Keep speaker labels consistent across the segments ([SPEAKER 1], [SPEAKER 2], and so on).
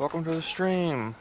[SPEAKER 1] Welcome to the stream.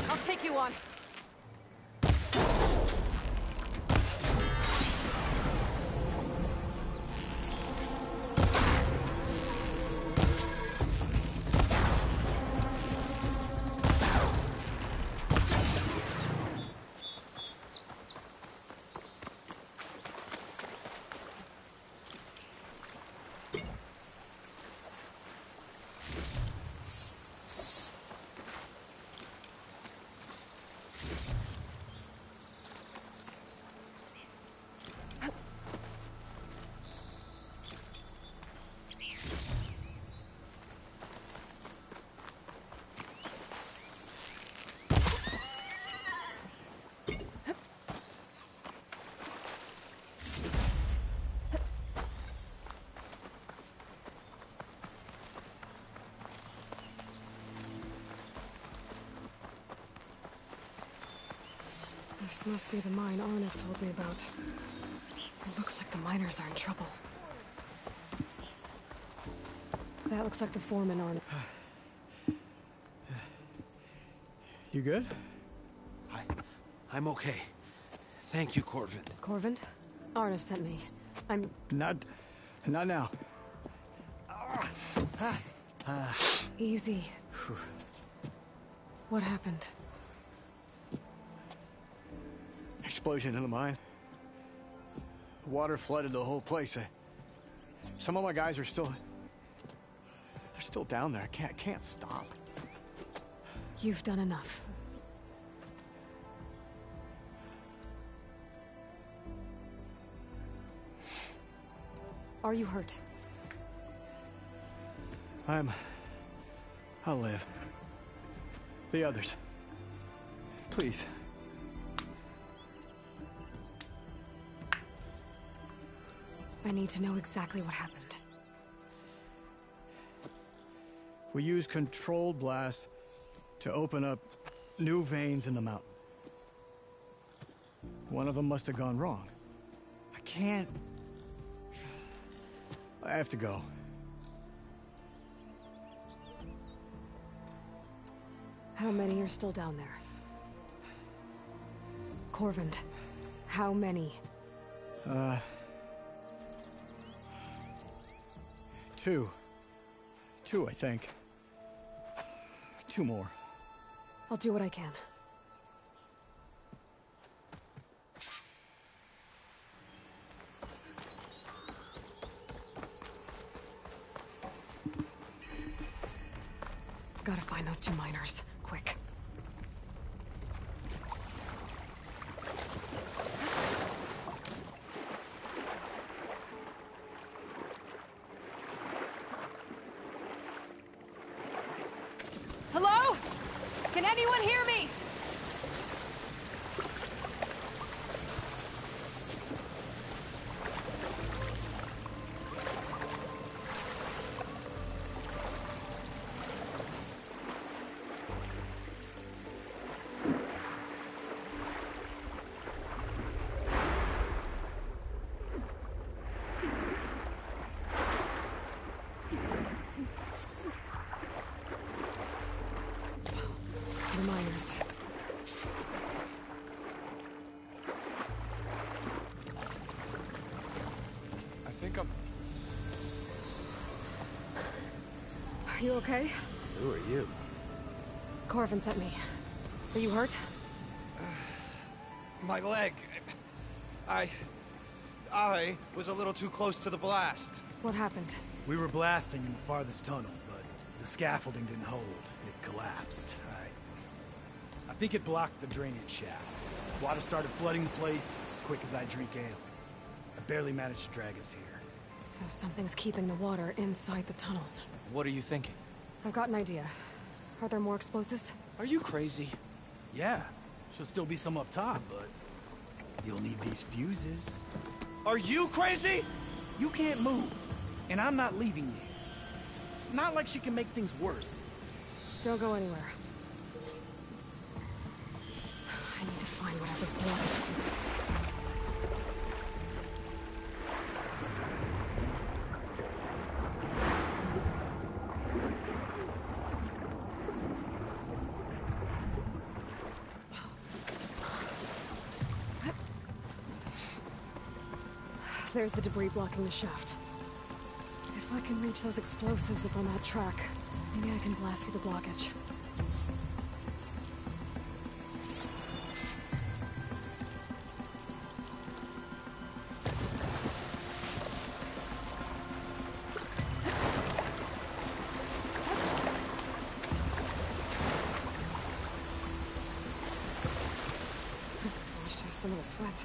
[SPEAKER 2] I'll take you on.
[SPEAKER 3] This must be the mine Arnav told me about. It looks like the miners are in trouble. That looks like the foreman, Arnav.
[SPEAKER 4] You good?
[SPEAKER 5] I'm okay. Thank you, Corvin.
[SPEAKER 3] Corvin? Arnav sent me. I'm...
[SPEAKER 4] Not now.
[SPEAKER 3] Easy. What happened?
[SPEAKER 4] Explosion in the mine. Water flooded the whole place. Some of my guys are still... They're still down there. I can't stop.
[SPEAKER 3] You've done enough. Are you hurt?
[SPEAKER 4] I'll live. The others. Please.
[SPEAKER 3] I need to know exactly what happened.
[SPEAKER 4] We used controlled blast to open up new veins in the mountain. One of them must have gone wrong. I can't... I have to go.
[SPEAKER 3] How many are still down there? Corvin, how many?
[SPEAKER 4] Two. Two, I think. Two more.
[SPEAKER 3] I'll do what I can. Gotta find those two miners, quick. Hello? Can anyone hear me? The miners.
[SPEAKER 4] I think I'm...
[SPEAKER 3] Are you okay?
[SPEAKER 5] Who are you?
[SPEAKER 3] Corvin sent me. Are you hurt?
[SPEAKER 5] My leg. I was a little too close to the blast.
[SPEAKER 3] What happened?
[SPEAKER 1] We were blasting in the farthest tunnel, but the scaffolding didn't hold. It collapsed. I think it blocked the drainage shaft. Water started flooding the place as quick as I drink ale. I barely managed to drag us here.
[SPEAKER 3] So something's keeping the water inside the tunnels.
[SPEAKER 5] What are you thinking?
[SPEAKER 3] I've got an idea. Are there more explosives?
[SPEAKER 5] Are you crazy?
[SPEAKER 1] Yeah, should still be some up top, but you'll need these fuses.
[SPEAKER 5] Are you crazy?
[SPEAKER 1] You can't move, and I'm not leaving you. It's not like she can make things worse.
[SPEAKER 3] Don't go anywhere. I need to find whatever's blocking. There's the debris blocking the shaft. If I can reach those explosives up on that track, maybe I can blast through the blockage. Washed off some of the sweat.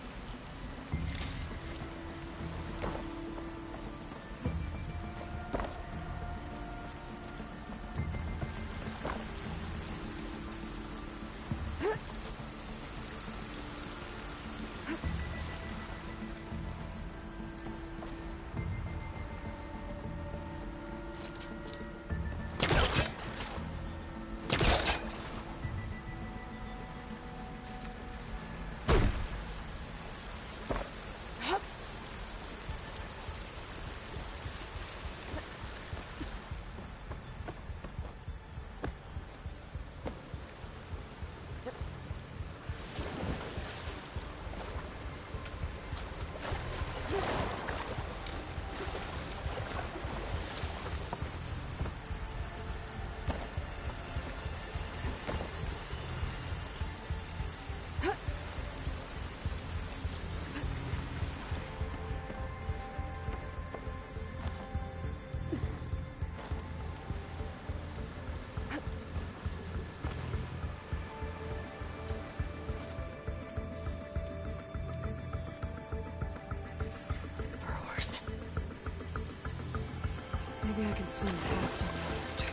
[SPEAKER 3] Maybe I can swim past unnoticed.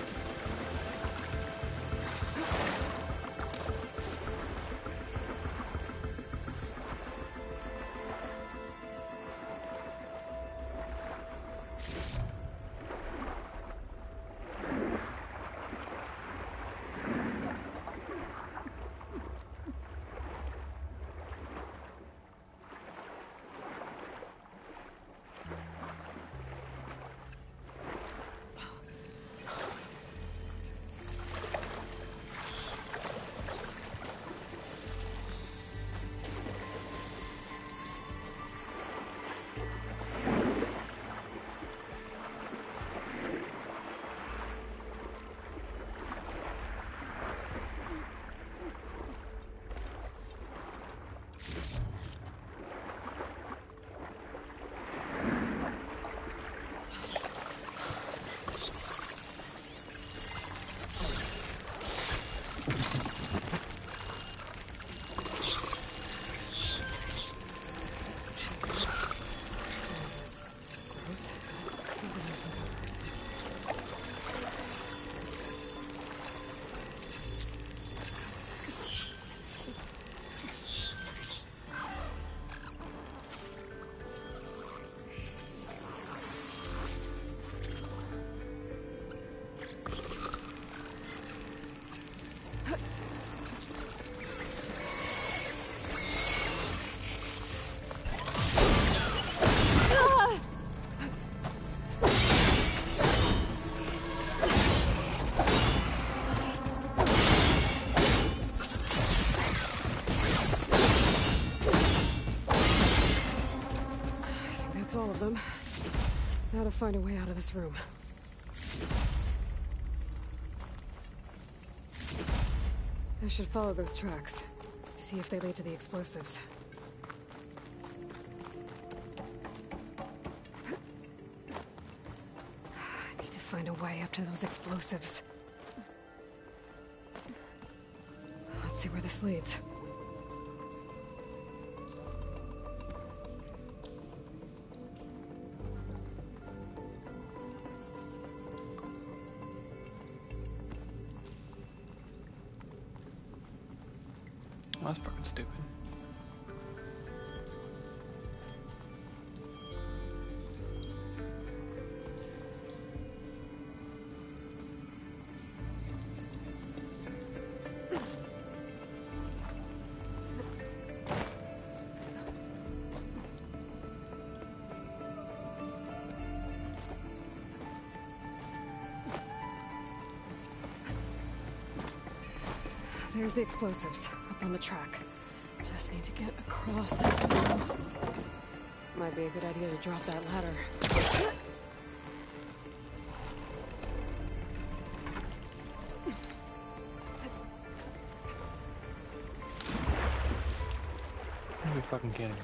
[SPEAKER 3] them. Now to find a way out of this room. I should follow those tracks. See if they lead to the explosives. I need to find a way up to those explosives. Let's see where this leads.
[SPEAKER 2] Well, that's fucking stupid.
[SPEAKER 3] There's the explosives, up on the track. Just need to get across somehow. Might be a good idea to drop that ladder.
[SPEAKER 2] Are we fucking kidding me?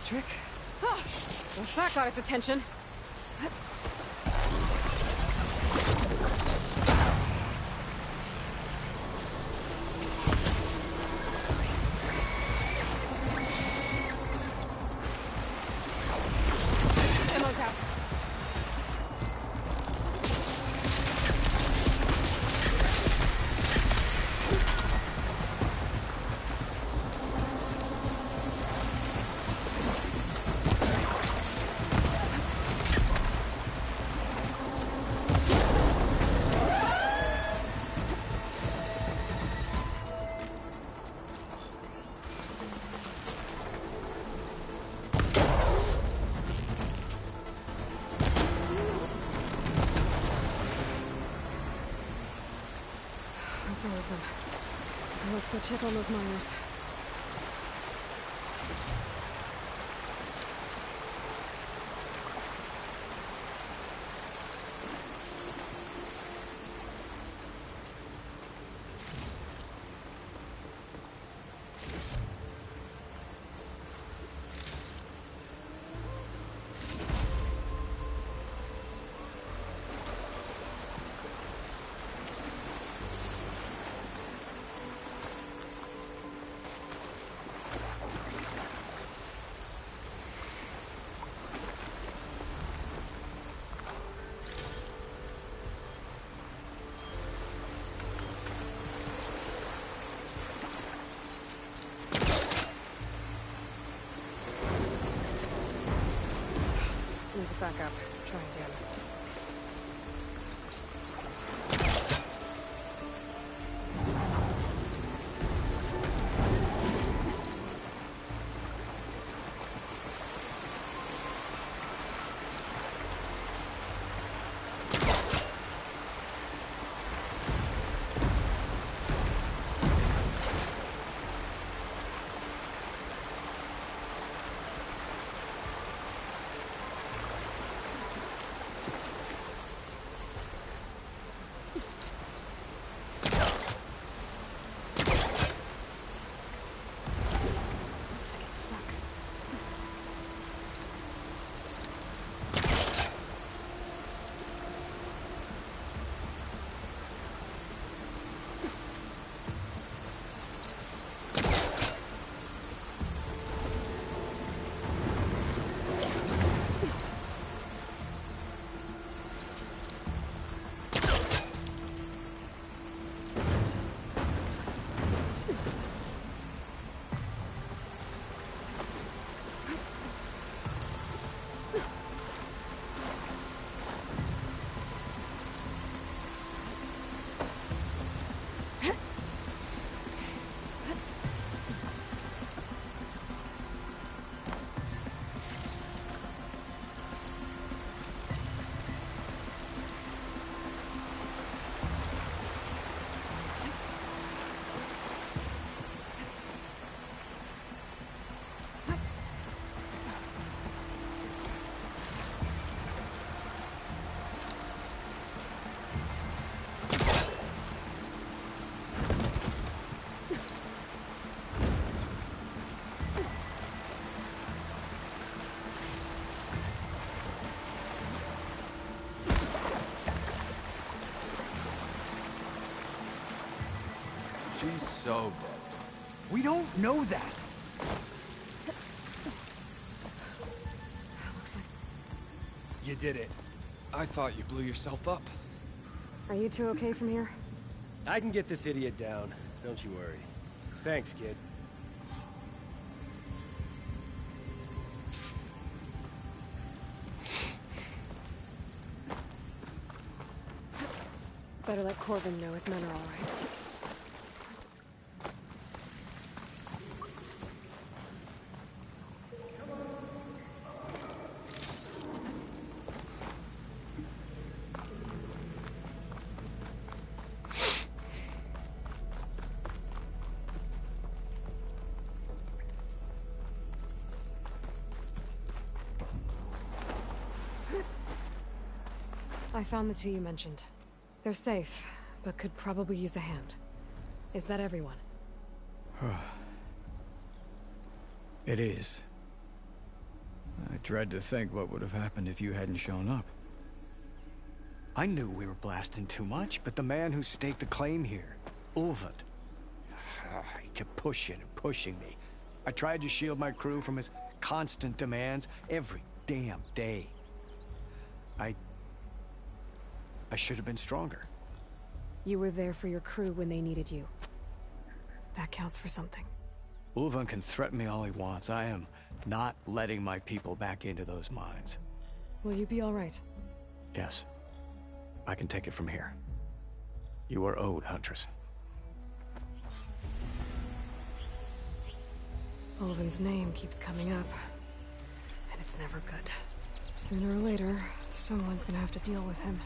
[SPEAKER 3] Trick. Ah, guess that got its attention. Ammo's out. That's all of them. Now let's go check on those miners. Needs back up. Try again.
[SPEAKER 5] She's so dead.
[SPEAKER 1] We don't know that. You did it.
[SPEAKER 5] I thought you blew yourself up.
[SPEAKER 3] Are you two okay from here?
[SPEAKER 6] I can get this idiot down. Don't you worry. Thanks, kid.
[SPEAKER 3] Better let Corbin know his men are all right. I found the two you mentioned. They're safe, but could probably use a hand. Is that everyone?
[SPEAKER 4] It is. I dread to think what would have happened if you hadn't shown up. I knew we were blasting too much, but the man who staked the claim here, Ulvund, he kept pushing and pushing me. I tried to shield my crew from his constant demands every damn day. I should have been stronger.
[SPEAKER 3] You were there for your crew when they needed you. That counts for something.
[SPEAKER 4] Ulvund can threaten me all he wants. I am not letting my people back into those mines.
[SPEAKER 3] Will you be all right?
[SPEAKER 4] Yes. I can take it from here. You are owed, Huntress.
[SPEAKER 3] Ulvund's name keeps coming up. And it's never good. Sooner or later, someone's gonna have to deal with him.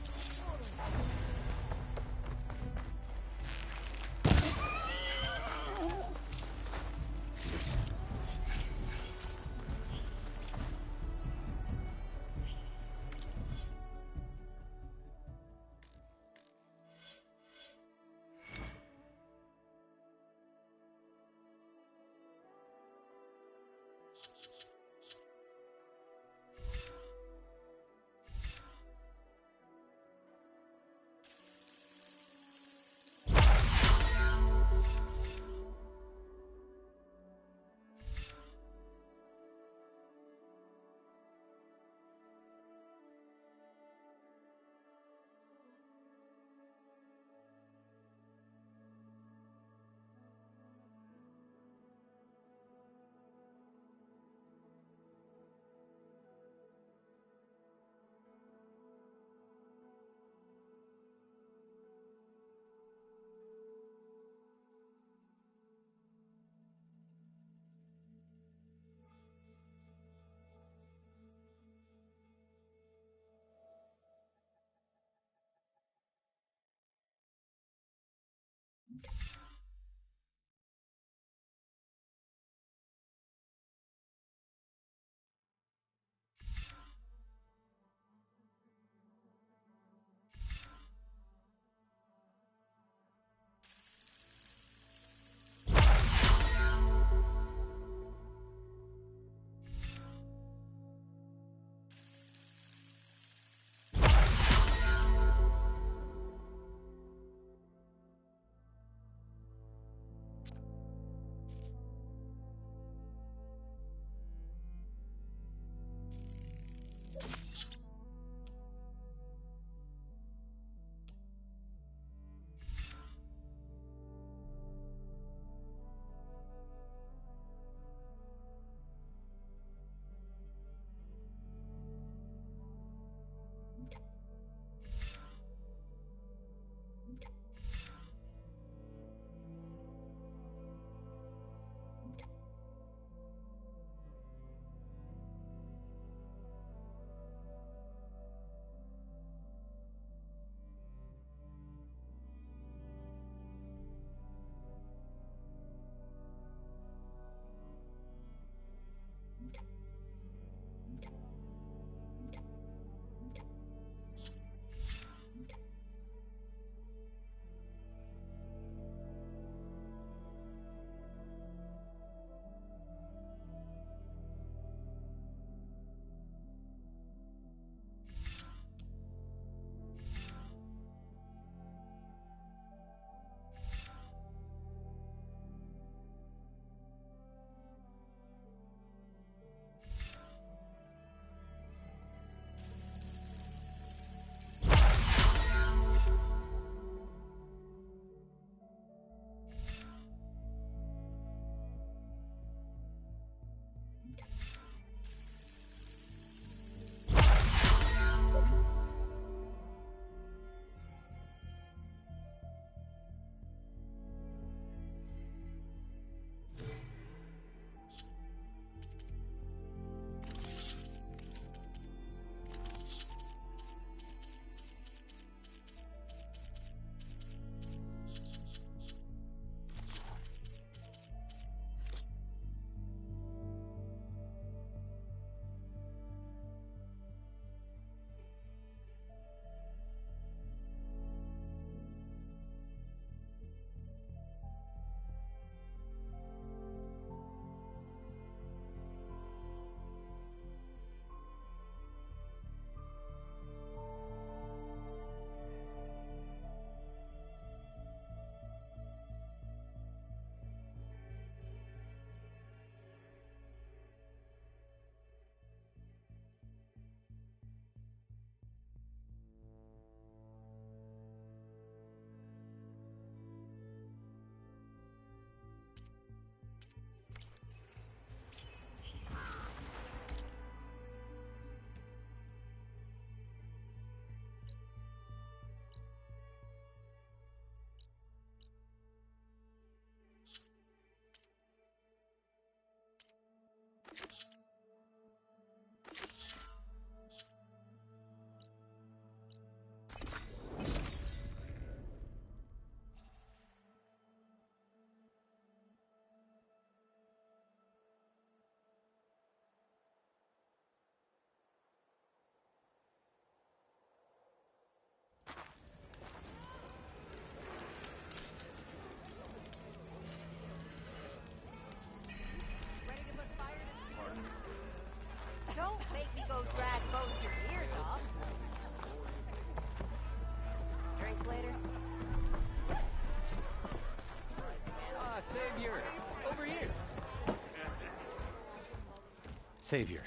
[SPEAKER 7] Savior,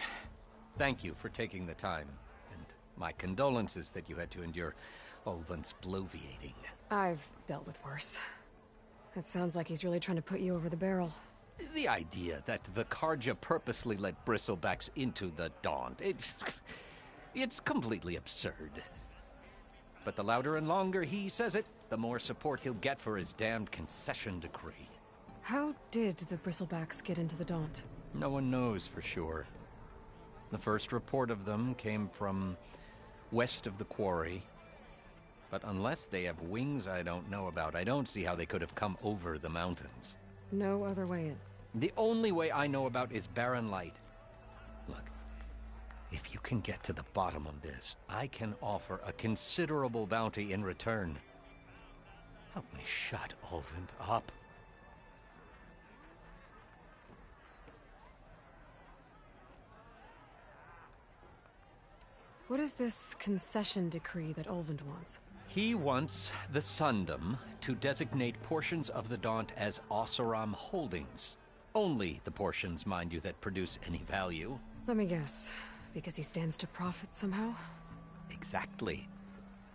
[SPEAKER 7] thank you for taking the time, and my condolences that you had to endure Ulvund's bloviating.
[SPEAKER 3] I've dealt with worse. It sounds like he's really trying to put you over the barrel.
[SPEAKER 7] The idea that the Karja purposely let bristlebacks into the Daunt, it's completely absurd. But the louder and longer he says it, the more support he'll get for his damned concession decree.
[SPEAKER 3] How did the bristlebacks get into the Daunt?
[SPEAKER 7] No one knows for sure. The first report of them came from west of the quarry. But unless they have wings I don't know about, I don't see how they could have come over the mountains.
[SPEAKER 3] No other way in.
[SPEAKER 7] The only way I know about is barren light. Look, if you can get to the bottom of this, I can offer a considerable bounty in return. Help me shut Ulvund up.
[SPEAKER 3] What is this concession decree that Ulvund wants?
[SPEAKER 7] He wants the Sundom to designate portions of the Daunt as Oseram holdings. Only the portions, mind you, that produce any value.
[SPEAKER 3] Let me guess. Because he stands to profit somehow?
[SPEAKER 7] Exactly.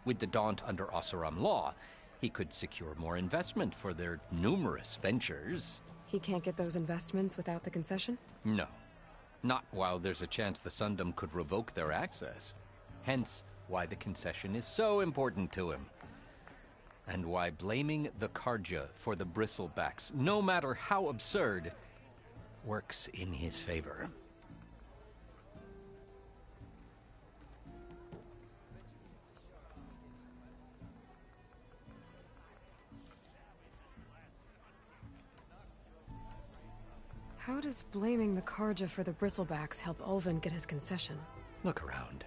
[SPEAKER 7] With the Daunt under Oseram law, he could secure more investment for their numerous ventures.
[SPEAKER 3] He can't get those investments without the concession?
[SPEAKER 7] No. Not while there's a chance the Sundom could revoke their access. Hence, why the concession is so important to him. And why blaming the Karja for the bristlebacks, no matter how absurd, works in his favor.
[SPEAKER 3] How does blaming the Karja for the bristlebacks help Ulvund get his concession?
[SPEAKER 7] Look around.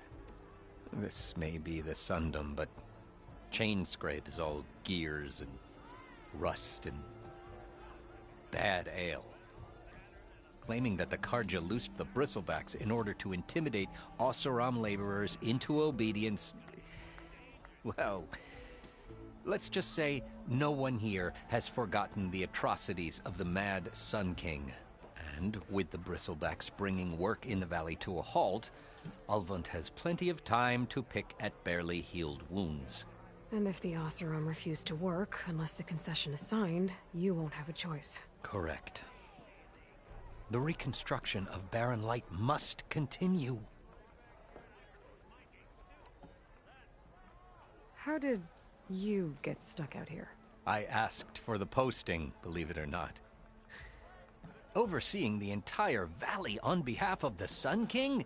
[SPEAKER 7] This may be the Sundom, but Chainscrape is all gears and rust and bad ale. Claiming that the Karja loosed the bristlebacks in order to intimidate Oseram laborers into obedience. Well, let's just say no one here has forgotten the atrocities of the Mad Sun King. And with the bristlebacks bringing work in the valley to a halt, Ulvund has plenty of time to pick at barely healed wounds.
[SPEAKER 3] And if the Oseram refuse to work, unless the concession is signed, you won't have a choice.
[SPEAKER 7] Correct. The reconstruction of Barren Light must continue.
[SPEAKER 3] How did you get stuck out here?
[SPEAKER 7] I asked for the posting, believe it or not. Overseeing the entire valley on behalf of the Sun King?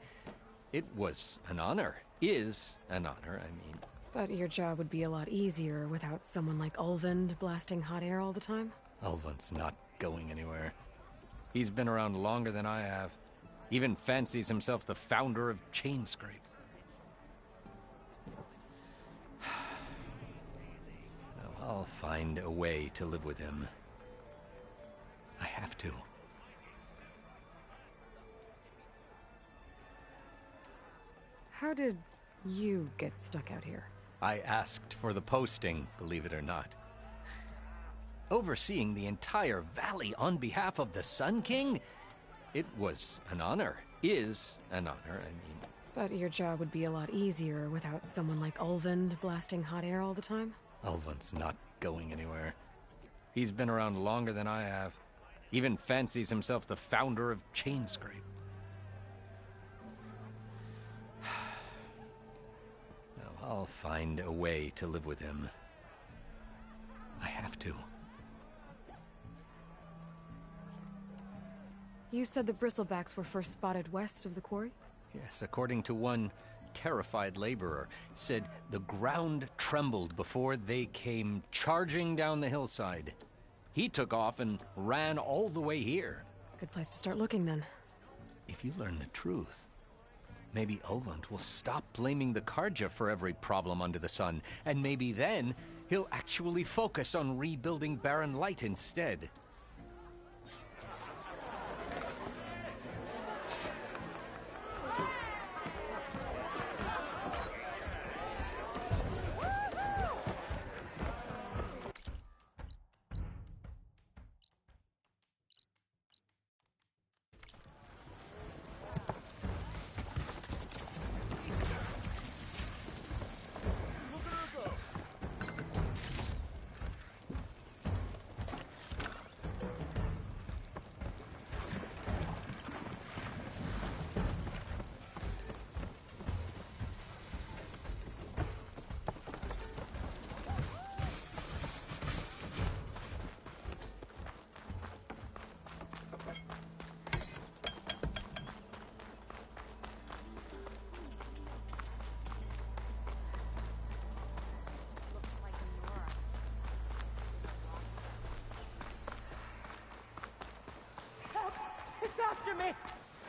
[SPEAKER 7] It was an honor. Is an honor, I mean.
[SPEAKER 3] But your job would be a lot easier without someone like Ulvund blasting hot air all the time?
[SPEAKER 7] Ulvund's not going anywhere. He's been around longer than I have. Even fancies himself the founder of Chainscrape. Well, I'll find a way to live with him. I have to.
[SPEAKER 3] How did you get stuck out here?
[SPEAKER 7] I asked for the posting, believe it or not. Overseeing the entire valley on behalf of the Sun King? It was an honor. Is an honor, I mean.
[SPEAKER 3] But your job would be a lot easier without someone like Ulvund blasting hot air all the time?
[SPEAKER 7] Ulvund's not going anywhere. He's been around longer than I have. Even fancies himself the founder of Chainscrape. I'll find a way to live with him. I have to.
[SPEAKER 3] You said the bristlebacks were first spotted west of the quarry?
[SPEAKER 7] Yes, according to one terrified laborer, said the ground trembled before they came charging down the hillside. He took off and ran all the way here.
[SPEAKER 3] Good place to start looking, then.
[SPEAKER 7] If you learn the truth, maybe Ulvund will stop blaming the Karja for every problem under the sun, and maybe then he'll actually focus on rebuilding Barren Light instead.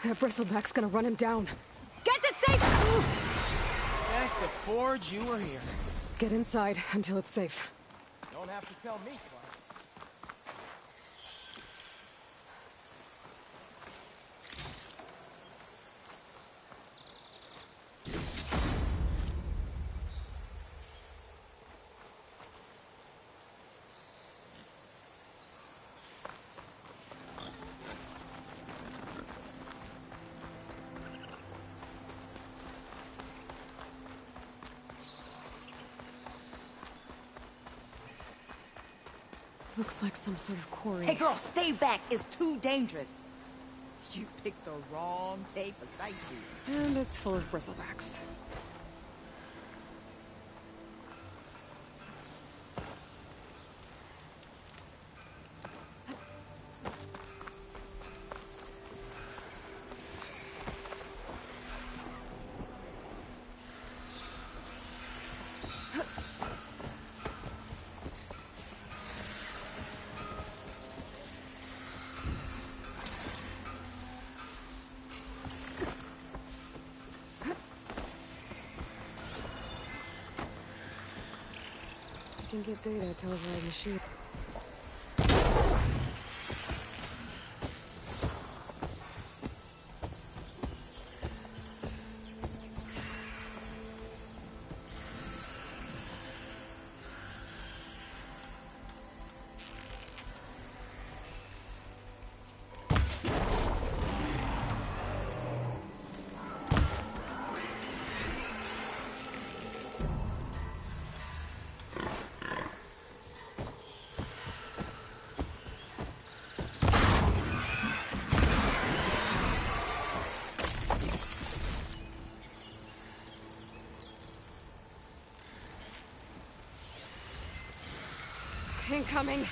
[SPEAKER 3] That bristleback's gonna run him down. Get to safety!
[SPEAKER 8] Thank the Forge you were here.
[SPEAKER 3] Get inside until it's safe.
[SPEAKER 8] Don't have to tell me twice.
[SPEAKER 3] Looks like some sort of quarry.
[SPEAKER 9] Hey girl, stay back. It's too dangerous. You picked the wrong day for sightseeing.
[SPEAKER 3] And it's full of bristlebacks. You can get data to override machine. Incoming.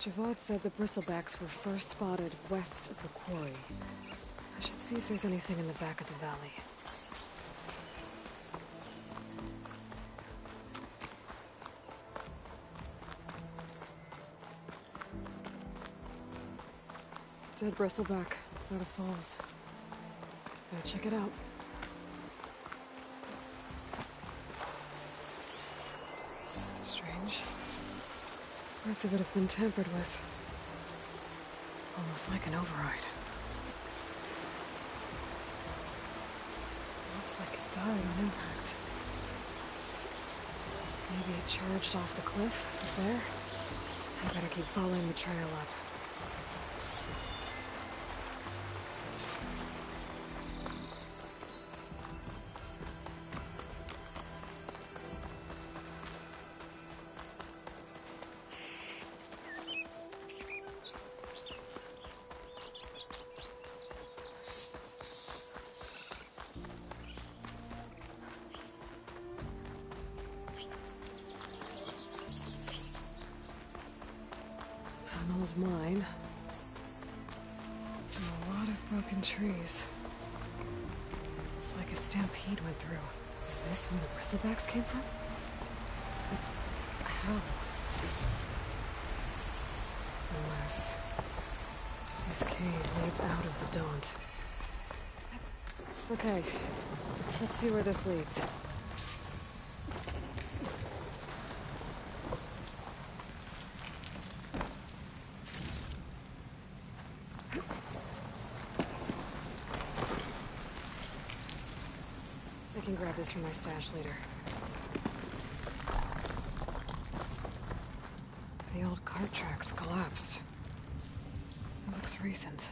[SPEAKER 3] Javad said the bristlebacks were first spotted west of the quarry. I should see if there's anything in the back of the valley. Dead bristleback, out of falls. Gotta check it out. It's strange. Parts of it have been tampered with. Almost like an override. Looks like it died on impact. Maybe it charged off the cliff up there. I better keep following the trail up. An old mine. And a lot of broken trees. It's like a stampede went through. Is this where the bristlebacks came from? But how? Unless this cave leads out of the Daunt. Okay, let's see where this leads. I can grab this from my stash later. The old cart tracks collapsed. It looks recent.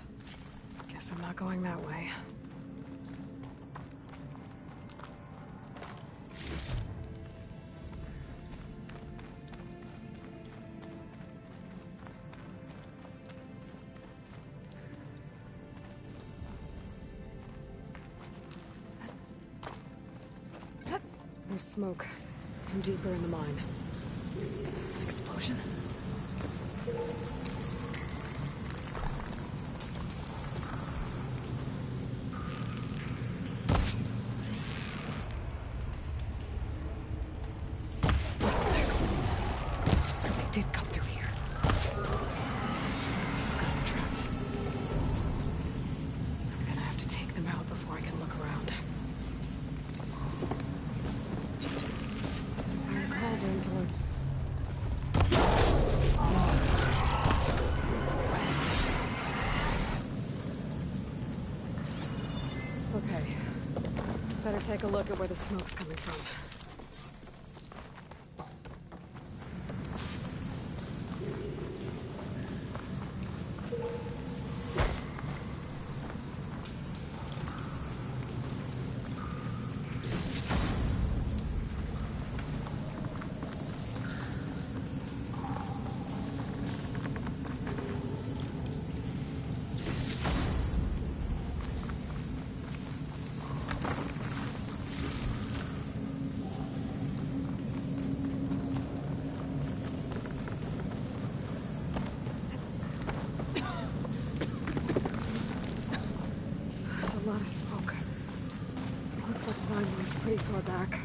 [SPEAKER 3] Guess I'm not going that way. There's smoke from deeper in the mine. An explosion? Suspects. So they did come through here. Must have gotten trapped. I'm gonna have to take them out before I can look around. To look. Okay. Better take a look at where the smoke's coming from. A lot of smoke. Looks like the mine was pretty far back.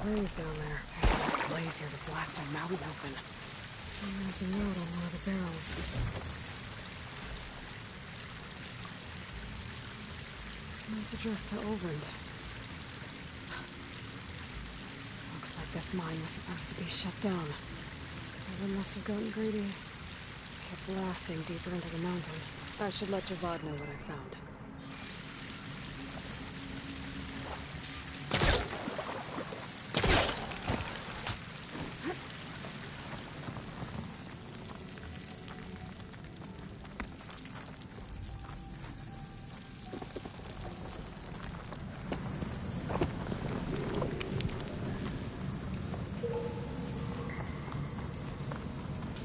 [SPEAKER 3] Blaze down there. There's enough blaze here to blast a mountain open. And there's a note on one of the barrels. This note's addressed to Overend. Looks like this mine was supposed to be shut down. Everyone must have gotten greedy. Kept blasting deeper into the mountain. I should let Javad know what I found.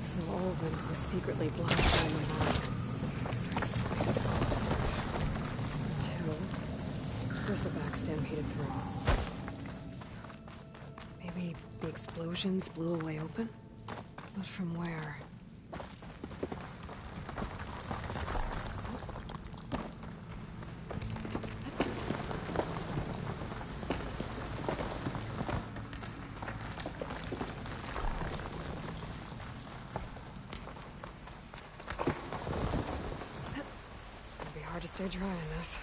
[SPEAKER 3] So Overend was secretly blasting the mine. Expected all its worth. Until bristleback stampeded through. Maybe the explosions blew a way open? But from where? Hard to stay dry on this.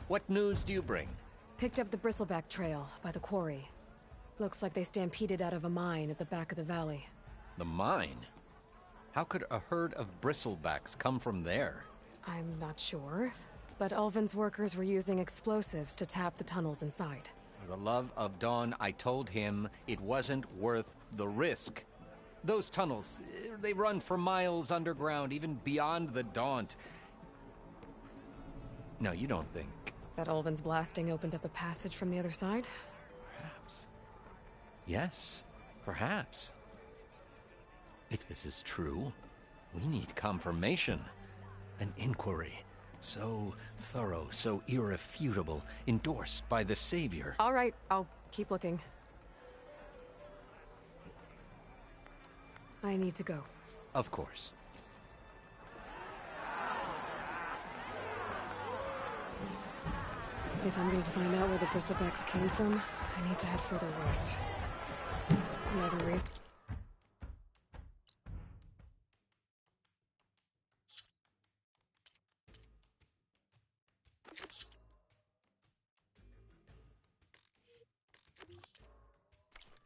[SPEAKER 7] What news do you bring?
[SPEAKER 3] Picked up the bristleback trail by the quarry. Looks like they stampeded out of a mine at the back of the valley.
[SPEAKER 7] The mine? How could a herd of bristlebacks come from there?
[SPEAKER 3] I'm not sure, but Ulvin's workers were using explosives to tap the tunnels inside.
[SPEAKER 7] For the love of Dawn, I told him it wasn't worth the risk. Those tunnels, they run for miles underground, even beyond the Daunt. No, you don't think...
[SPEAKER 3] That Ulvin's blasting opened up a passage from the other side?
[SPEAKER 7] Perhaps. Yes, perhaps. If this is true, we need confirmation. An inquiry. So thorough, so irrefutable, endorsed by the Savior.
[SPEAKER 3] All right, I'll keep looking. I need to go.
[SPEAKER 7] Of course.
[SPEAKER 3] If I'm gonna find out where the bristlebacks came from, I need to head further west. Another reason.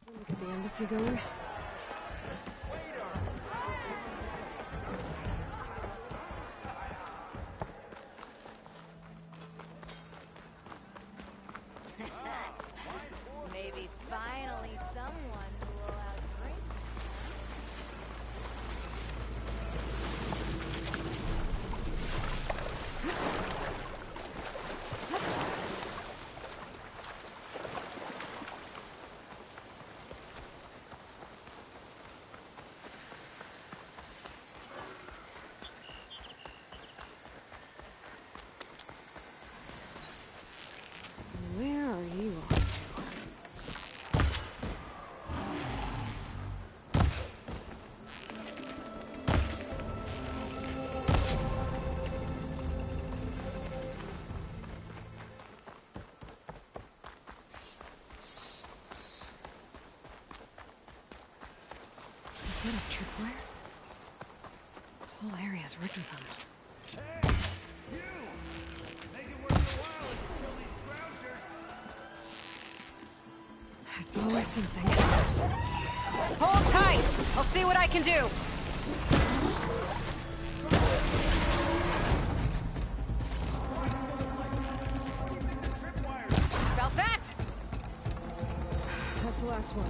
[SPEAKER 3] Look at the embassy going.
[SPEAKER 9] Maybe finally someone who will outdrink.
[SPEAKER 3] Where are you off to? Is that a tripwire? The whole area's rigged with them. It's always something. Hold tight! I'll see what I can do! About that! That's the last one.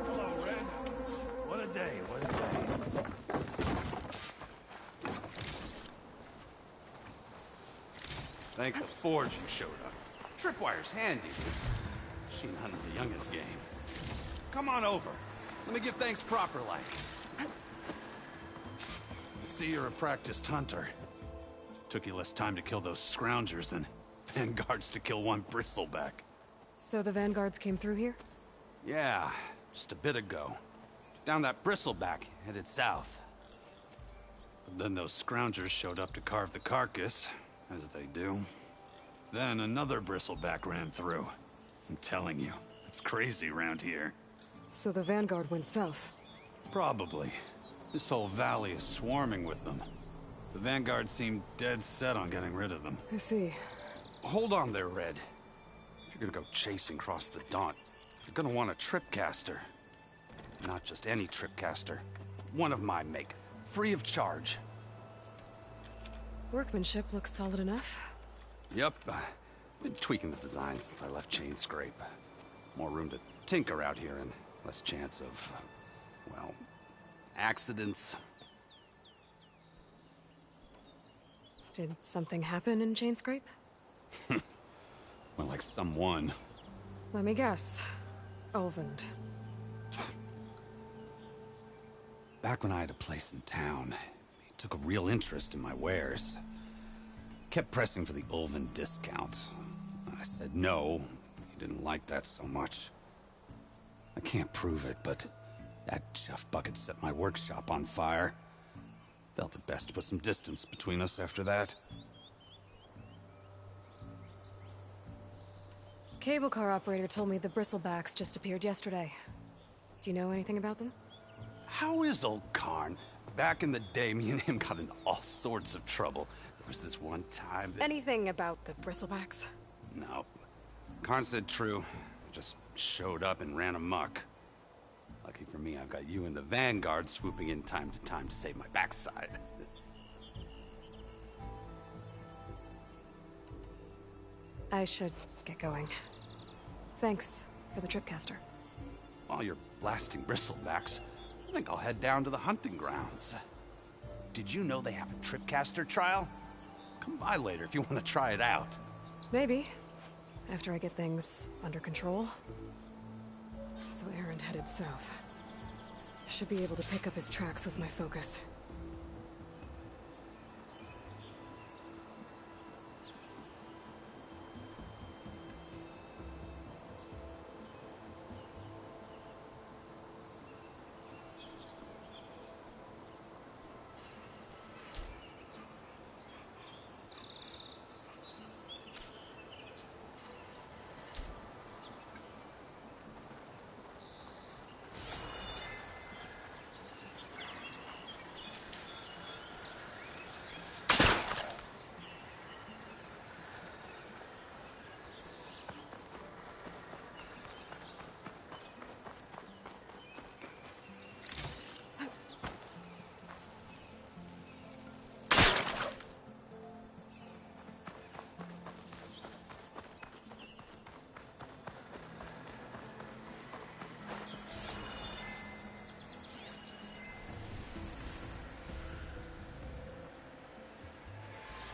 [SPEAKER 1] Hello, Red. What a day, what a day.
[SPEAKER 10] Thank the Forge you showed up. Tripwire's handy. Machine hunting's a youngin's game. Come on over. Let me give thanks proper like. I see you're a practiced hunter. Took you less time to kill those scroungers than vanguards to kill one bristleback.
[SPEAKER 3] So the vanguards came through here?
[SPEAKER 10] Yeah, just a bit ago. Down that bristleback, headed south. But then those scroungers showed up to carve the carcass, as they do. Then another bristleback ran through. I'm telling you, it's crazy around here.
[SPEAKER 3] So the vanguard went south?
[SPEAKER 10] Probably. This whole valley is swarming with them. The vanguard seemed dead set on getting rid of them.
[SPEAKER 3] I see.
[SPEAKER 10] Hold on there, Red. If you're gonna go chasing across the Daunt, you're gonna want a tripcaster. Not just any tripcaster. One of my make. Free of charge.
[SPEAKER 3] Workmanship looks solid enough.
[SPEAKER 10] Yep. Been tweaking the design since I left Chain Scrape. More room to tinker out here and less chance of, well, accidents.
[SPEAKER 3] Did something happen in Chain Scrape?
[SPEAKER 10] Well, like someone.
[SPEAKER 3] Let me guess. Ulvund.
[SPEAKER 10] Back when I had a place in town, he took a real interest in my wares. Kept pressing for the Ulvund discount. I said no. He didn't like that so much. I can't prove it, but that chuff bucket set my workshop on fire. Felt it best to put some distance between us after that.
[SPEAKER 3] Cable car operator told me the bristlebacks just appeared yesterday. Do you know anything about them?
[SPEAKER 10] How is old Karn? back in the day, me and him got into all sorts of trouble. There was this one time that...
[SPEAKER 3] Anything about the bristlebacks?
[SPEAKER 10] No. Karn said true. Just showed up and ran amok. Lucky for me, I've got you and the Vanguard swooping in time to save my backside.
[SPEAKER 3] I should get going. Thanks for the tripcaster.
[SPEAKER 10] While you're blasting bristlebacks, I think I'll head down to the hunting grounds. Did you know they have a tripcaster trial? Come by later if you want to try it out.
[SPEAKER 3] Maybe. After I get things under control. So Aaron headed south. Should be able to pick up his tracks with my focus.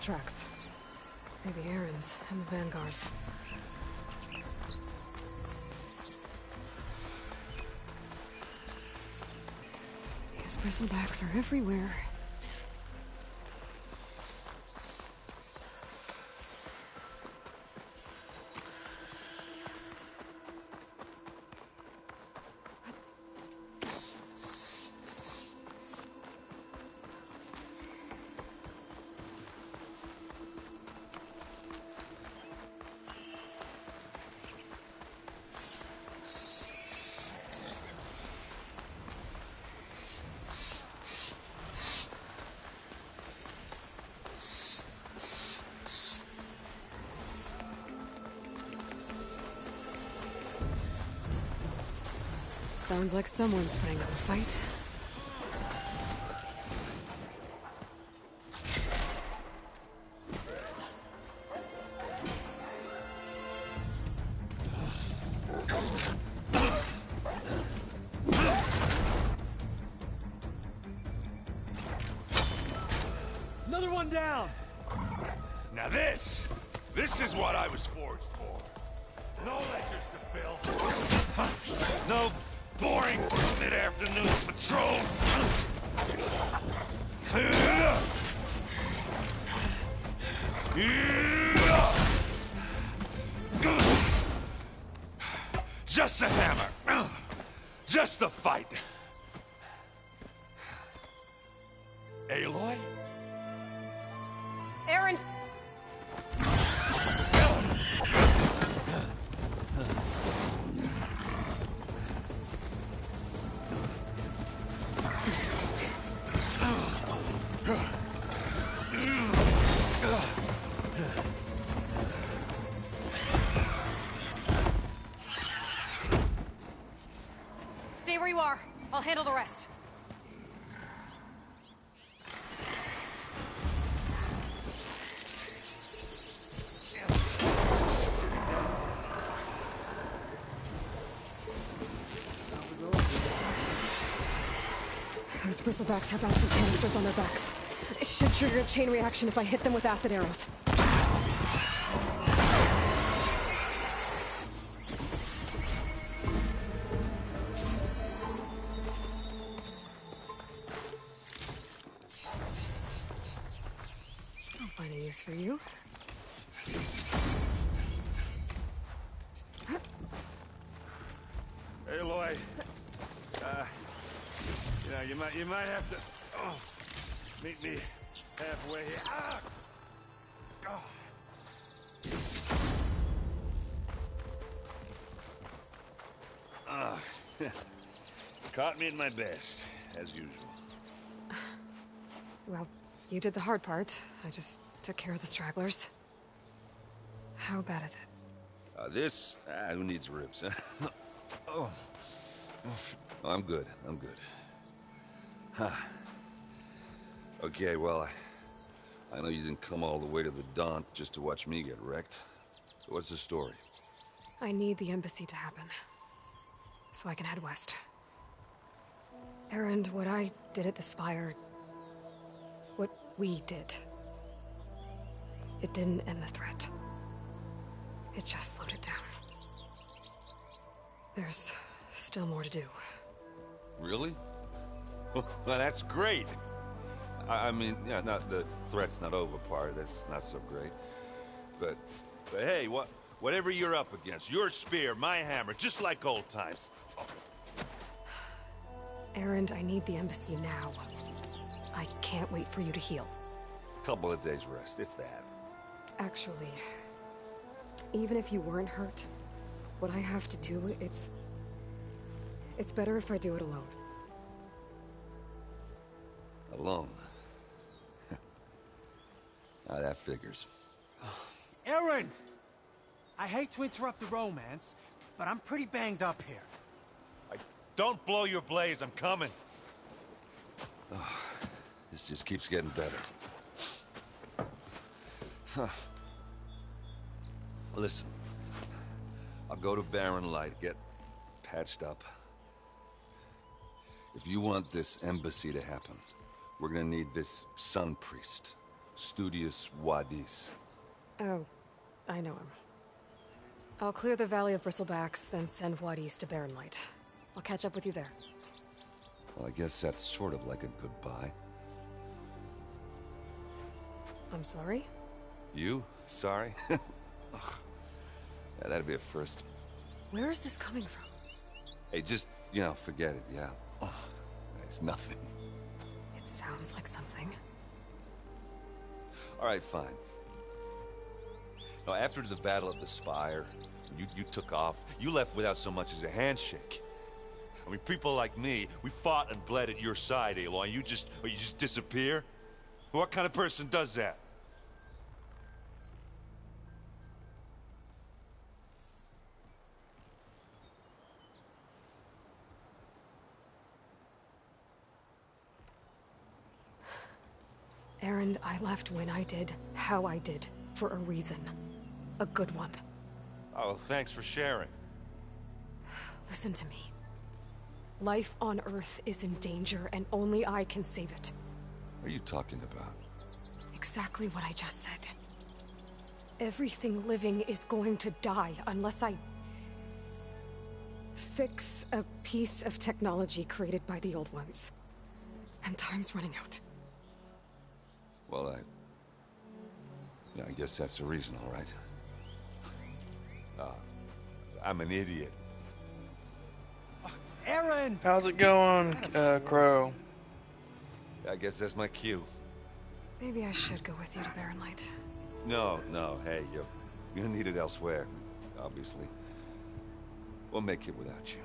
[SPEAKER 3] Tracks. Maybe Aaron's and the Vanguard's. These bristlebacks are everywhere. Sounds like someone's putting up a fight.
[SPEAKER 1] Another one down!
[SPEAKER 11] Now this is what I was forged for. No ledgers to fill. No boring mid-afternoon patrols. Just the hammer. Just the fight. Aloy?
[SPEAKER 3] Aaron! Stay where you are. I'll handle the rest. Those bristlebacks have acid canisters on their backs. It should trigger a chain reaction if I hit them with acid arrows. I'll find a use for you.
[SPEAKER 11] Aloy, you might have to meet me halfway here. Caught me at my best, as usual.
[SPEAKER 3] Well, you did the hard part. I just took care of the stragglers. How bad is it?
[SPEAKER 12] Who needs ribs? Oh. I'm good. Huh. Okay, well, I know you didn't come all the way to the Daunt just to watch me get wrecked. So what's the story?
[SPEAKER 3] I need the embassy to happen, so I can head west. Erend, what I did at the Spire... what we did... it didn't end the threat. It just slowed it down. There's still more to do.
[SPEAKER 12] Really? Well, that's great. I mean, yeah, not the threat's not over part. That's not so great. But hey, whatever you're up against, your spear, my hammer, just like old times. Oh.
[SPEAKER 3] Erend, I need the embassy now. I can't wait for you to heal.
[SPEAKER 12] Couple of days rest, if that.
[SPEAKER 3] Actually, even if you weren't hurt, what I have to do, it's better if I do it alone.
[SPEAKER 12] Alone? Now that figures.
[SPEAKER 8] Erend! I hate to interrupt the romance, but I'm pretty banged up here.
[SPEAKER 11] Don't blow your blaze, I'm coming.
[SPEAKER 12] Oh, this just keeps getting better. Huh. Listen, I'll go to Barren Light, get patched up. If you want this embassy to happen, we're gonna need this sun priest, Studius Wadis.
[SPEAKER 3] Oh, I know him. I'll clear the Valley of Bristlebacks, then send Wadis to Barren Light. I'll catch up with you there.
[SPEAKER 12] Well, I guess that's sort of like a goodbye.
[SPEAKER 3] I'm sorry?
[SPEAKER 12] You? Sorry? Ugh. Yeah, that'd be a first.
[SPEAKER 3] Where is this coming from?
[SPEAKER 12] Hey, just, forget it, yeah. Oh, it's nothing.
[SPEAKER 3] It sounds like something.
[SPEAKER 12] All right, fine. Now, after the Battle of the Spire, you took off. You left without so much as a handshake. I mean, people like me, we fought and bled at your side, Aloy. You just disappear? What kind of person does that?
[SPEAKER 3] Erend, I left when I did, how I did, for a reason. A good one.
[SPEAKER 11] Oh, thanks for sharing.
[SPEAKER 3] Listen to me. Life on Earth is in danger, and only I can save it.
[SPEAKER 12] What are you talking about?
[SPEAKER 3] Exactly what I just said. Everything living is going to die unless I... fix a piece of technology created by the old ones. And time's running out.
[SPEAKER 12] Well, I guess that's the reason, all right. I'm an idiot.
[SPEAKER 8] Erend!
[SPEAKER 2] How's it going, Crow?
[SPEAKER 12] I guess that's my cue.
[SPEAKER 3] Maybe I should go with you to Barren Light.
[SPEAKER 12] No, hey, you're needed elsewhere, obviously. We'll make it without you.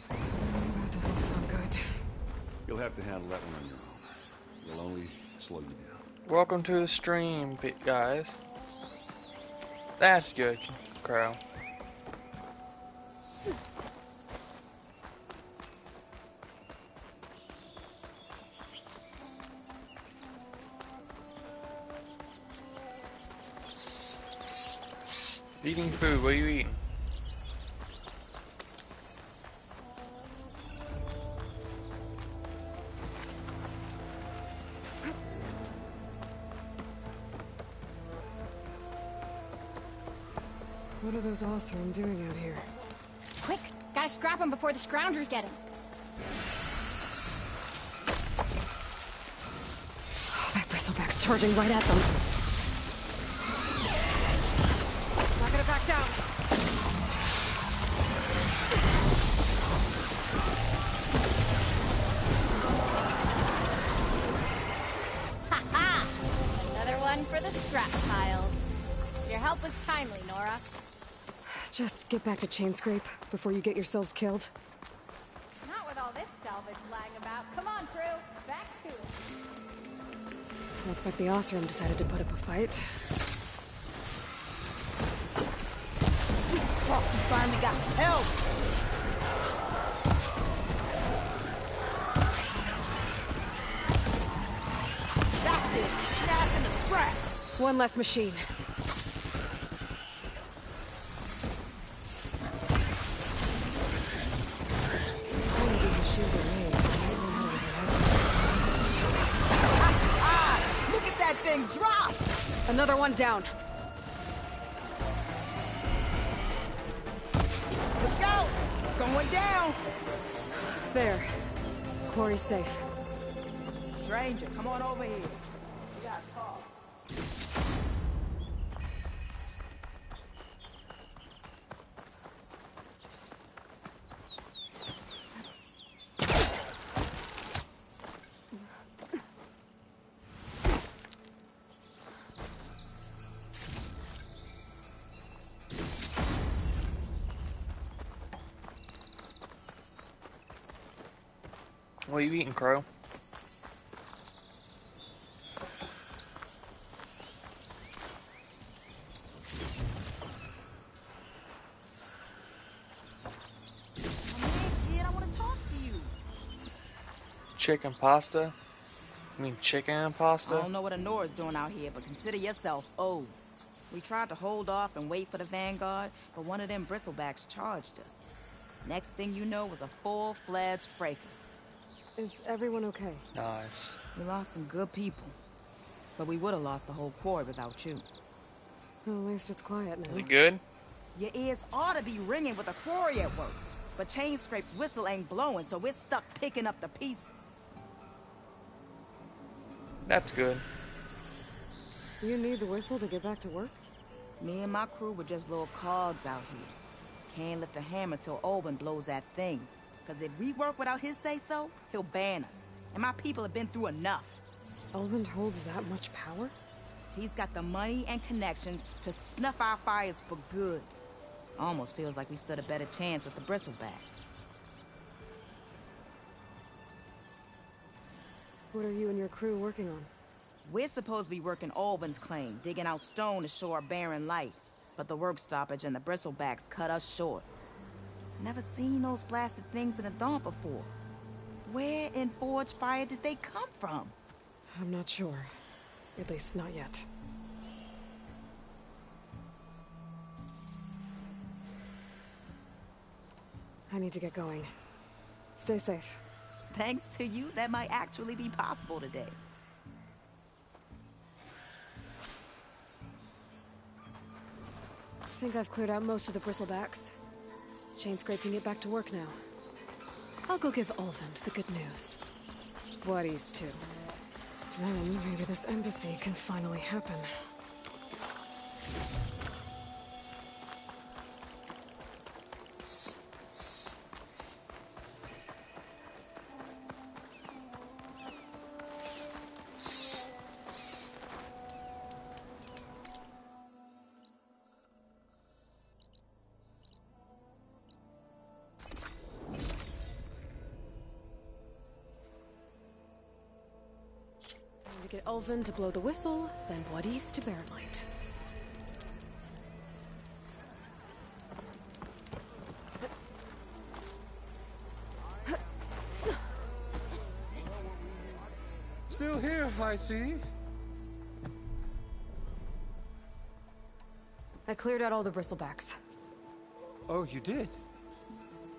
[SPEAKER 3] That doesn't sound good.
[SPEAKER 12] You'll have to handle that one on your own. You'll only slow you down.
[SPEAKER 2] Welcome to the stream, guys. That's good, Crow. Eating food, what are you eating?
[SPEAKER 3] What are those Oseram doing out here?
[SPEAKER 13] Quick! Gotta scrap him before the scroungers get him.
[SPEAKER 3] Oh, that bristleback's charging right at them. Not gonna back down.
[SPEAKER 13] Ha-ha! Another one for the scrap pile. Your help was timely, Nora.
[SPEAKER 3] Just get back to Chainscrape before you get yourselves killed.
[SPEAKER 13] salvage lying about. Come on, crew. Back to it.
[SPEAKER 3] Looks like the Ostrom decided to put up a fight.
[SPEAKER 9] Sweet fuck, you finally got some help. That's it. Smash in the scrap.
[SPEAKER 3] One less machine. One of these machines are made.
[SPEAKER 9] Look at that thing drop!
[SPEAKER 3] Another one down.
[SPEAKER 9] Let's go! It's going down!
[SPEAKER 3] There. Quarry's safe.
[SPEAKER 9] Stranger, come on over here. We gotta talk.
[SPEAKER 2] What are you eating, Crow? Chicken pasta? You mean chicken and pasta?
[SPEAKER 9] I don't know what Honora's doing out here, but consider yourself owed. We tried to hold off and wait for the Vanguard, but one of them bristlebacks charged us. Next thing you know was a full-fledged fracas.
[SPEAKER 3] Is everyone okay?
[SPEAKER 2] Nice.
[SPEAKER 9] We lost some good people, but we would have lost the whole Corps without you.
[SPEAKER 3] Well, at least it's quiet now.
[SPEAKER 2] Is it good?
[SPEAKER 9] Your ears ought to be ringing with a quarry at work, but Chainscrape's whistle ain't blowing, so we're stuck picking up the pieces.
[SPEAKER 2] That's good.
[SPEAKER 3] You need the whistle to get back to work?
[SPEAKER 9] Me and my crew were just little cogs out here. Can't lift a hammer till Olin blows that thing. Cause if we work without his say-so, he'll ban us. And my people have been through enough.
[SPEAKER 3] Olin holds that much power?
[SPEAKER 9] He's got the money and connections to snuff our fires for good. Almost feels like we stood a better chance with the bristlebacks.
[SPEAKER 3] What are you and your crew working on?
[SPEAKER 9] We're supposed to be working Olvin's claim, digging out stone to show our barren light. But the work stoppage and the bristlebacks cut us short. Never seen those blasted things in a dump before. Where in Forge Fire did they come from?
[SPEAKER 3] I'm not sure. At least not yet. I need to get going. Stay safe.
[SPEAKER 9] Thanks to you, that might actually be possible today.
[SPEAKER 3] I think I've cleared out most of the bristlebacks. Chainscrape can get back to work now. I'll go give Olvend the good news. Buddies, too. Then maybe this embassy can finally happen. Get Ulvin to blow the whistle, then Wadis to bear light.
[SPEAKER 14] Still here, I see.
[SPEAKER 3] I cleared out all the bristlebacks.
[SPEAKER 14] Oh, you did?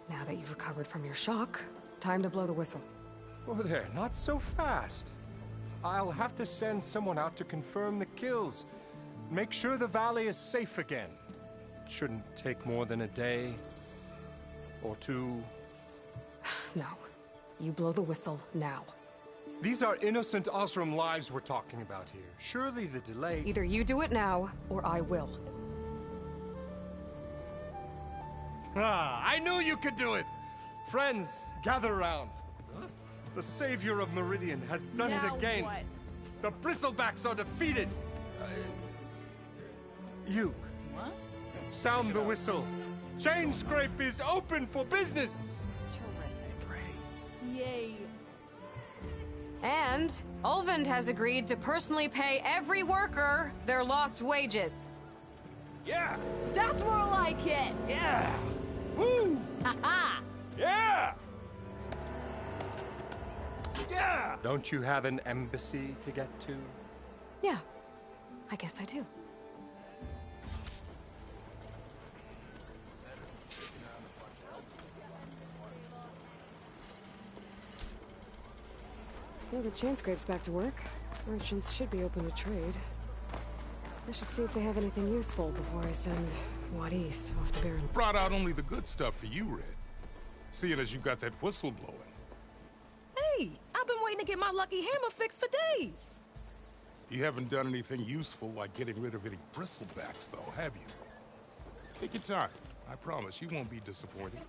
[SPEAKER 3] Now that you've recovered from your shock, time to blow the whistle.
[SPEAKER 14] Oh there, not so fast. I'll have to send someone out to confirm the kills. Make sure the valley is safe again. Shouldn't take more than a day or two.
[SPEAKER 3] No. You blow the whistle now.
[SPEAKER 14] These are innocent Osram lives we're talking about here. Surely the delay...
[SPEAKER 3] Either you do it now, or I will.
[SPEAKER 14] Ah, I knew you could do it! Friends, gather around. The savior of Meridian has done it again.
[SPEAKER 13] What?
[SPEAKER 14] The bristlebacks are defeated. You.
[SPEAKER 13] What?
[SPEAKER 14] Sound the whistle. Chainscrape is open for business.
[SPEAKER 13] Terrific.
[SPEAKER 10] Pray.
[SPEAKER 9] Yay.
[SPEAKER 3] And Ulvund has agreed to personally pay every worker their lost wages.
[SPEAKER 11] Yeah!
[SPEAKER 9] That's more like it!
[SPEAKER 11] Yeah! Woo!
[SPEAKER 9] Ha-ha!
[SPEAKER 11] Yeah! Yeah!
[SPEAKER 14] Don't you have an embassy to get to?
[SPEAKER 3] Yeah, I guess I do. Well, the chain scrape's back to work. Merchants should be open to trade. I should see if they have anything useful before I send Wadis off to Baron.
[SPEAKER 15] Brought out only the good stuff for you, Red. Seeing as you got that whistle blowing.
[SPEAKER 16] Hey, I've been waiting to get my lucky hammer fixed for days.
[SPEAKER 15] You haven't done anything useful like getting rid of any bristlebacks, though, have you? Take your time. I promise you won't be disappointed.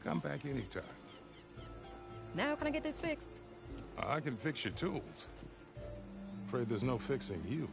[SPEAKER 15] Come back anytime.
[SPEAKER 16] Now can I get this fixed?
[SPEAKER 15] I can fix your tools. Afraid there's no fixing you.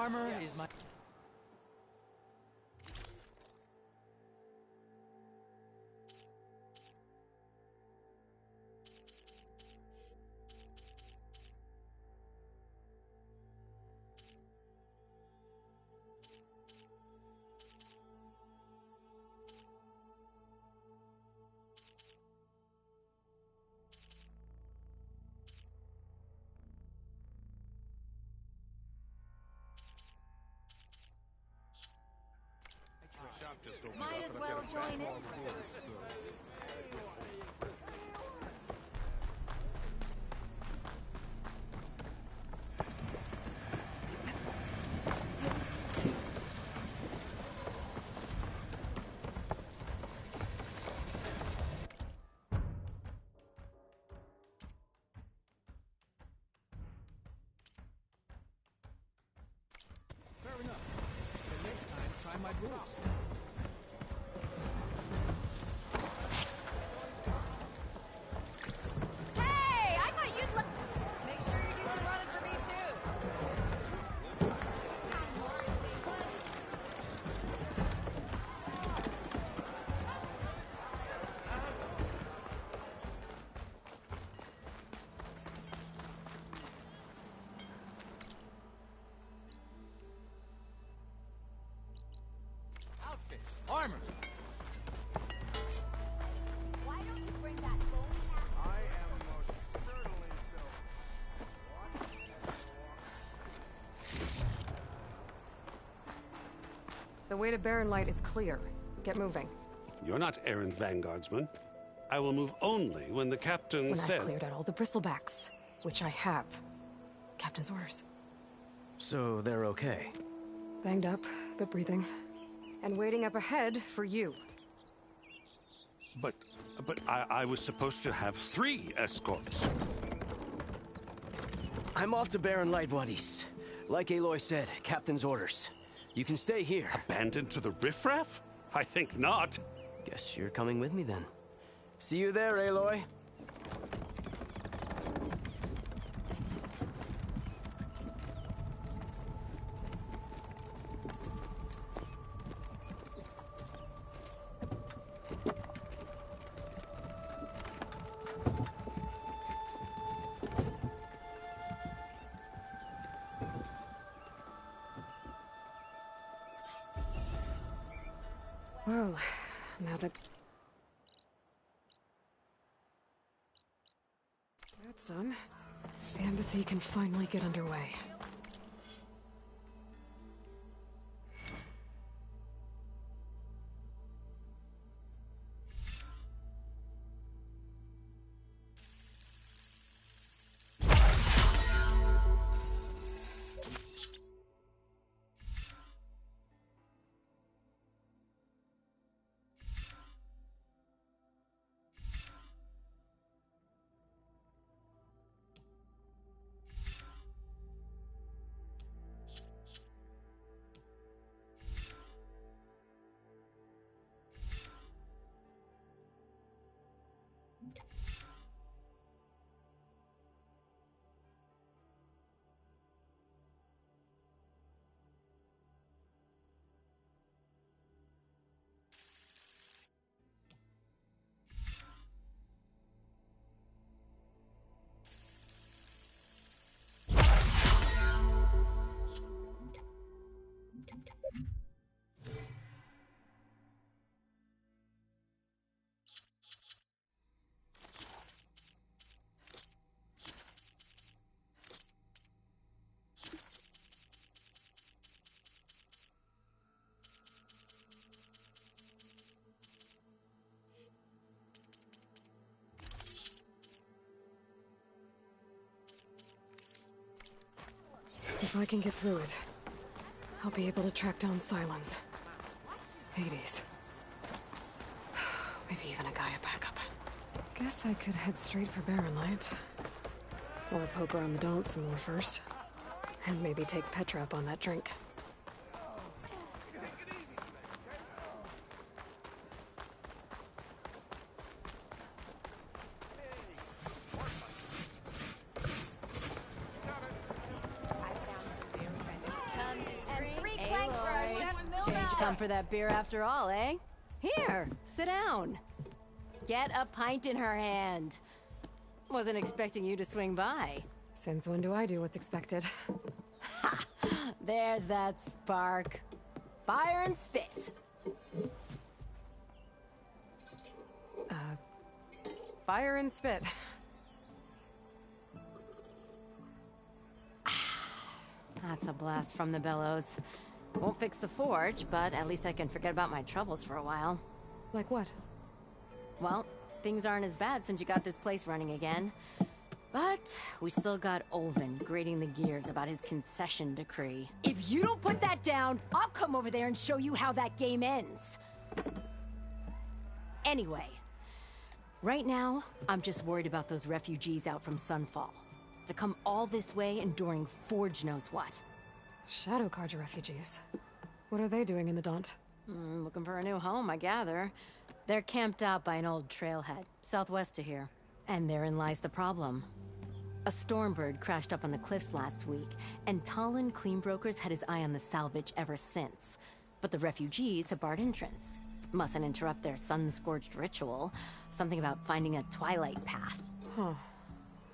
[SPEAKER 17] armor is my...
[SPEAKER 13] Might as well join in.
[SPEAKER 1] Fair enough. But next time, try my rules.
[SPEAKER 13] Hey, I thought you'd let... Make sure you do some running for me, too.
[SPEAKER 17] Outfits, armor.
[SPEAKER 13] Why don't you bring that phony ass...
[SPEAKER 11] I am most certainly
[SPEAKER 3] The way to Barren Light is clear. Get moving.
[SPEAKER 18] You're not errant vanguardsman. I will move only when the captain
[SPEAKER 3] When
[SPEAKER 18] says...
[SPEAKER 3] I've cleared out all the bristlebacks, which I have. Captain's orders.
[SPEAKER 6] So they're okay?
[SPEAKER 3] Banged up, but breathing. And waiting up ahead for you.
[SPEAKER 18] But I was supposed to have 3 escorts.
[SPEAKER 6] I'm off to Barren Light, buddies. Like Aloy said, Captain's orders. You can stay here.
[SPEAKER 18] Abandoned to the riffraff? I think not.
[SPEAKER 6] Guess you're coming with me then. See you there, Aloy.
[SPEAKER 3] Well, now that... that's done, the embassy can finally get underway. If I can get through it, I'll be able to track down Silence. Hades. Maybe even a Gaia backup. Guess I could head straight for Barren Light. Or poke around the dance some more first. And maybe take Petra up on that drink.
[SPEAKER 13] I found some very friendly. Come to
[SPEAKER 19] Changed to come for that beer after all, eh? Here, sit down. Get a pint in her hand. Wasn't expecting you to swing by.
[SPEAKER 3] Since when do I do what's expected?
[SPEAKER 19] Ha! There's that spark. Fire and spit.
[SPEAKER 3] Fire and spit.
[SPEAKER 19] That's a blast from the bellows. Won't fix the forge, but at least I can forget about my troubles for a while.
[SPEAKER 3] Like what?
[SPEAKER 19] Well, things aren't as bad since you got this place running again. But we still got Olvin grating the gears about his concession decree.
[SPEAKER 13] If you don't put that down, I'll come over there and show you how that game ends.
[SPEAKER 19] Anyway, right now, I'm just worried about those refugees out from Sunfall. To come all this way enduring Forge knows what.
[SPEAKER 3] Shadow Carja refugees. What are they doing in the Daunt?
[SPEAKER 19] Looking for a new home, I gather. They're camped out by an old trailhead, southwest of here. And therein lies the problem. A Stormbird crashed up on the cliffs last week, and Talon Cleanbrokers had his eye on the salvage ever since. But the refugees have barred entrance. Mustn't interrupt their sun-scorched ritual. Something about finding a twilight path.
[SPEAKER 3] Huh.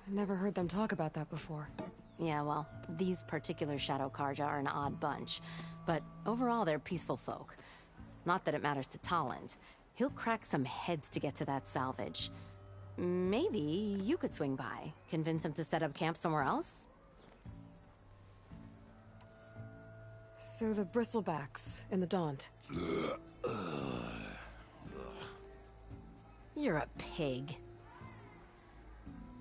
[SPEAKER 3] I never heard them talk about that before.
[SPEAKER 19] Yeah, well, these particular Shadow Carja are an odd bunch. But overall, they're peaceful folk. Not that it matters to Talon. He'll crack some heads to get to that salvage. Maybe you could swing by, convince him to set up camp somewhere else?
[SPEAKER 3] So the bristlebacks in the Daunt.
[SPEAKER 19] You're a pig.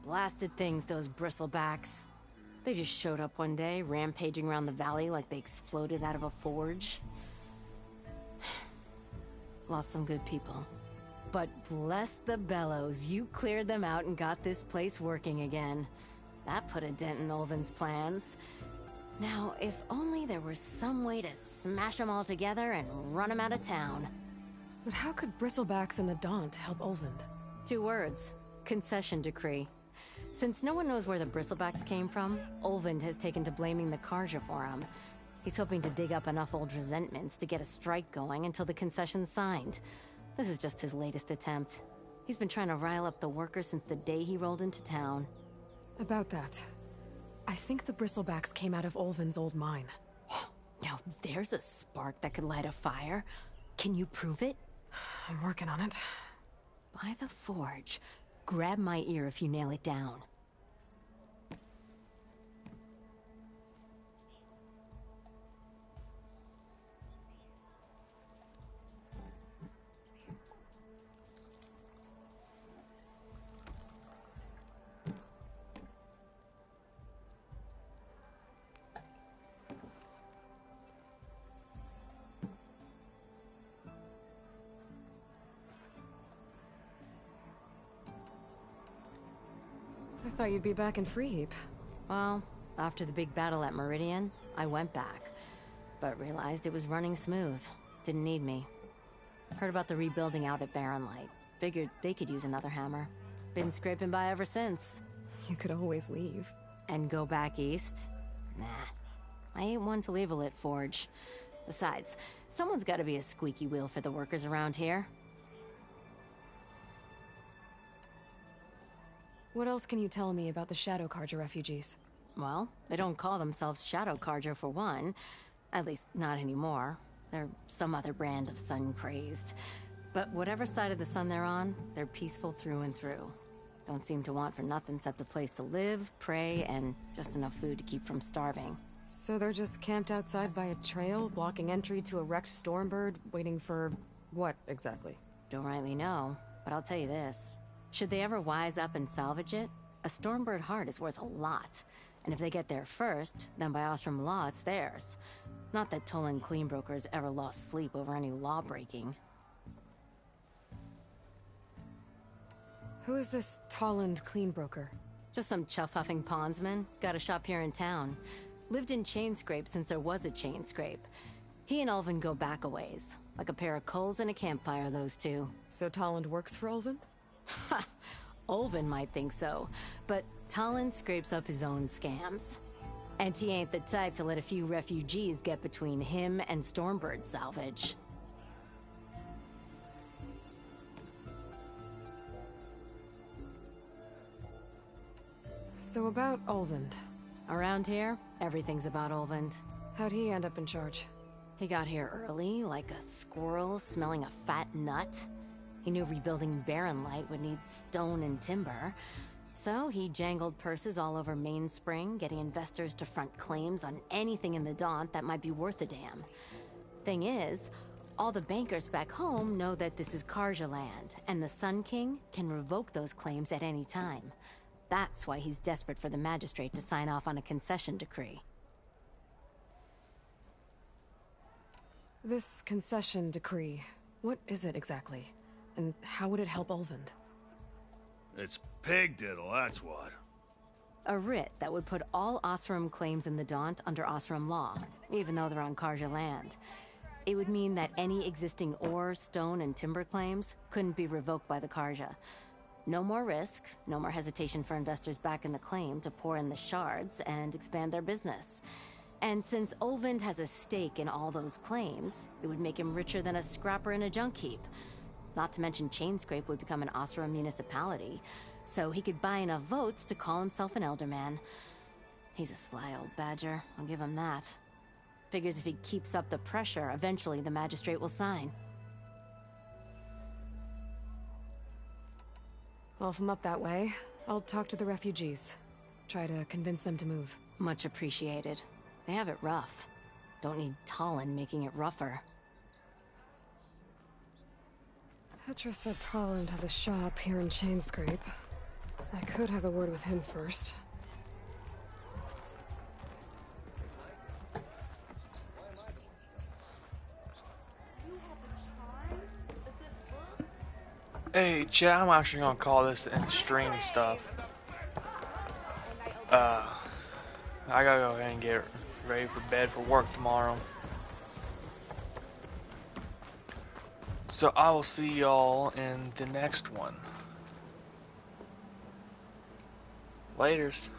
[SPEAKER 19] Blasted things, those bristlebacks. They just showed up one day, rampaging around the valley like they exploded out of a forge. Lost some good people. But bless the bellows, you cleared them out and got this place working again. That put a dent in Olvin's plans. Now, if only there were some way to smash them all together and run them out of town.
[SPEAKER 3] But how could bristlebacks in the Daunt help Olvin?
[SPEAKER 19] 2 words. Concession decree. Since no one knows where the bristlebacks came from, Olvind has taken to blaming the Carja for them. He's hoping to dig up enough old resentments to get a strike going until the concession's signed. This is just his latest attempt. He's been trying to rile up the workers since the day he rolled into town.
[SPEAKER 3] About that, I think the bristlebacks came out of Olvin's old mine.
[SPEAKER 19] Now there's a spark that could light a fire. Can you prove it?
[SPEAKER 3] I'm working on it.
[SPEAKER 19] By the forge. Grab my ear if you nail it down.
[SPEAKER 3] I thought you'd be back in Freeheap.
[SPEAKER 19] Well, after the big battle at Meridian, I went back. But realized it was running smooth. Didn't need me. Heard about the rebuilding out at Barren Light. Figured they could use another hammer. Been scraping by ever since.
[SPEAKER 3] You could always leave.
[SPEAKER 19] And go back east? Nah. I ain't one to leave a lit forge. Besides, someone's gotta be a squeaky wheel for the workers around here.
[SPEAKER 3] What else can you tell me about the Shadow Carja refugees?
[SPEAKER 19] Well, they don't call themselves Shadow Carja for one. At least, not anymore. They're some other brand of sun-crazed. But whatever side of the sun they're on, they're peaceful through and through. Don't seem to want for nothing except a place to live, pray, and just enough food to keep from starving.
[SPEAKER 3] So they're just camped outside by a trail, blocking entry to a wrecked Stormbird, waiting for... what, exactly?
[SPEAKER 19] Don't rightly know, but I'll tell you this. Should they ever wise up and salvage it, a Stormbird heart is worth a lot. And if they get there first, then by Ostrom law, it's theirs. Not that Tolan Cleanbrokers ever lost sleep over any law-breaking.
[SPEAKER 3] Who is this Tolland Cleanbroker?
[SPEAKER 19] Just some chuff-huffing pondsman. Got a shop here in town. Lived in Chainscrape since there was a Chainscrape. He and Ulvin go back a ways. Like a pair of coals and a campfire, those two.
[SPEAKER 3] So Tolland works for Ulvin?
[SPEAKER 19] Ha! Ulvin might think so, but Talon scrapes up his own scams. And he ain't the type to let a few refugees get between him and Stormbird salvage.
[SPEAKER 3] So about Olvend.
[SPEAKER 19] Around here, everything's about Olvend.
[SPEAKER 3] How'd he end up in charge?
[SPEAKER 19] He got here early, like a squirrel smelling a fat nut. He knew rebuilding Barren Light would need stone and timber. So he jangled purses all over Mainspring, getting investors to front claims on anything in the Daunt that might be worth a damn. Thing is, all the bankers back home know that this is Karja land, and the Sun King can revoke those claims at any time. That's why he's desperate for the magistrate to sign off on a concession decree.
[SPEAKER 3] This concession decree, what is it exactly? And how would it help Olvend?
[SPEAKER 11] It's pig diddle, that's what.
[SPEAKER 19] A writ that would put all Osram claims in the Daunt under Osram law, even though they're on Karja land. It would mean that any existing ore, stone, and timber claims couldn't be revoked by the Karja. No more risk, no more hesitation for investors back in the claim to pour in the shards and expand their business. And since Olvend has a stake in all those claims, it would make him richer than a scrapper in a junk heap. Not to mention Chainscrape would become an Osram municipality, so he could buy enough votes to call himself an Elderman. He's a sly old badger, I'll give him that. Figures if he keeps up the pressure, eventually the magistrate will sign.
[SPEAKER 3] Well, if I'm up that way, I'll talk to the refugees. Try to convince them to move.
[SPEAKER 19] Much appreciated. They have it rough. Don't need Talon making it rougher.
[SPEAKER 3] Petra said Talland has a shop here in Chainscrape. I could have a word with him first.
[SPEAKER 2] Hey, chat, I'm actually gonna call this the in-stream stuff. I gotta go ahead and get ready for bed for work tomorrow. So I will see y'all in the next one. Laters.